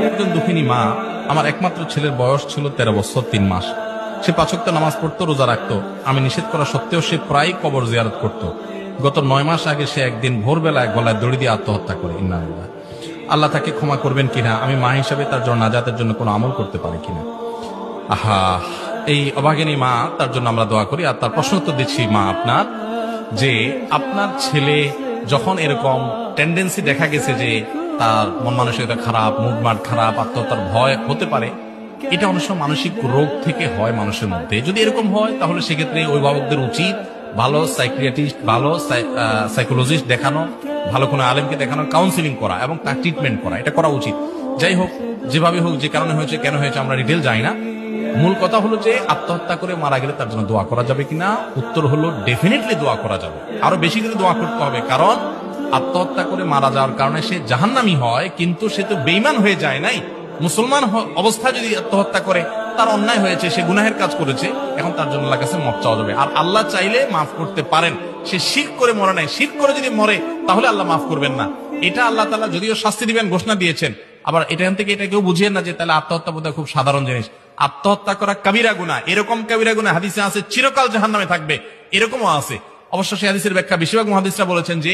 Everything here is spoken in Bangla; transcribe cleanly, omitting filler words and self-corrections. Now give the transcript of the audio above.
একজন দুঃখিনী মা, আমার একমাত্র ছেলের বয়স ছিল 13 বছর 3 মাস। সে 5 ওয়াক্ত নামাজ পড়তো, রোজা রাখতো। আমি নিষেধ করা সত্ত্বেও সে প্রায় কবর জিয়ারত করত। গত 9 মাস আগে সে একদিন ভোরবেলায় গলায় দড়ি দিয়ে আত্মহত্যা করে। ইন্নালিল্লাহ। আল্লাহ তাকে ক্ষমা করবেন কিনা, আমি মা হিসাবে তার জন্য নাজাতের জন্য কোনো আমল করতে পারি কিনা। আহা, এই অভাগিনী মা, তার জন্য আমরা দোয়া করি। আর তার প্রশ্ন উত্তর দিচ্ছি মা আপনার, যে আপনার ছেলে যখন এরকম টেন্ডেন্সি দেখা গেছে যে তার মন মানসিকতা খারাপ, মুভমেন্ট খারাপ, আত্মহত্যার ভয় হতে পারে, এটা অনেক সময় মানসিক রোগ থেকে হয় মানুষের মধ্যে। যদি এরকম হয় তাহলে সেক্ষেত্রে অভিভাবকদের উচিত ভালো সাইকিয়াট্রিস্ট, ভালো সাইকোলজিস্ট দেখানো, ভালো কোনো আলেমকে দেখানো, কাউন্সিলিং করা এবং তার ট্রিটমেন্ট করা, এটা করা উচিত। যাই হোক, যেভাবে হোক, যে কারণে হয়েছে, কেন হয়েছে, আমরা ডিটেল যাই না। মূল কথা হলো যে আত্মহত্যা করে মারা গেলে তার জন্য দোয়া করা যাবে কিনা। উত্তর হলো ডেফিনেটলি দোয়া করা যাবে, আরো বেশি করে দোয়া করতে হবে। কারণ আত্মহত্যা করে মারা যাওয়ার কারণে সে জাহান্নামী হয়, কিন্তু সে তো বেঈমান হয়ে যায় নাই। মুসলমান অবস্থায় যদি আত্মহত্যা করে, তার অন্যায় হয়েছে, সে গুনাহের কাজ করেছে, এখন তার জন্য আল্লাহর কাছে মাফ চাওয়া যাবে। আর আল্লাহ চাইলে মাফ করতে পারেন। সে শিরক করে মরে নাই, শিরক করে যদি মরে তাহলে আল্লাহ মাফ করবেন না। এটা আল্লাহ তাআলা যদিও শাস্তি দিবেন ঘোষণা দিয়েছেন। আবার এখান থেকে এটা কেউ বুঝিয়ে না যে তাহলে আত্মহত্যা বোধহয় খুব সাধারণ জিনিস। আত্মহত্যা করা কাবিরা গুনাহ, এরকম কাবিরা গুনাহ হাদিসে আছে চিরকাল জাহান্নামে থাকবে, এরকমও আছে। অবশ্য সেই হাদিসের ব্যাখ্যা বেশিরভাগ মুহাদ্দিসরা বলেছেন যে